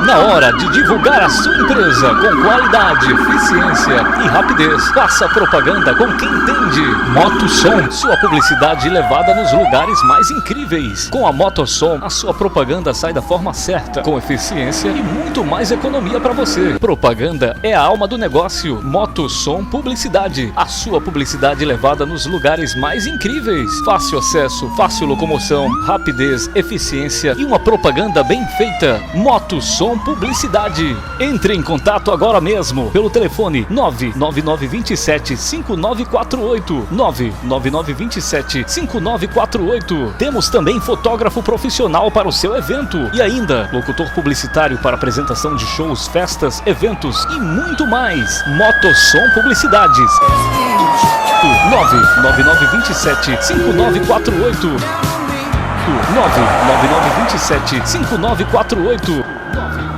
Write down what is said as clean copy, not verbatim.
na hora de divulgar a sua empresa com qualidade, eficiência e rapidez. Faça propaganda com quem entende. Motossom, sua publicidade levada nos lugares mais incríveis. Com a Motossom, a sua propaganda sai da forma certa, com eficiência e muito mais economia para você. Propaganda é a alma do negócio. Motossom Publicidade, a sua publicidade levada nos lugares mais incríveis. Fácil acesso, fácil locomoção, rapidez, eficiência e uma propaganda bem feita. Motossom Publicidade. Entre em contato agora mesmo pelo telefone 99927-5948. 99927-5948. Temos também fotógrafo profissional para o seu evento e ainda locutor publicitário para apresentação de shows, festas, eventos e muito mais. Motossom Publicidades. 99927-5948. 99927-5948.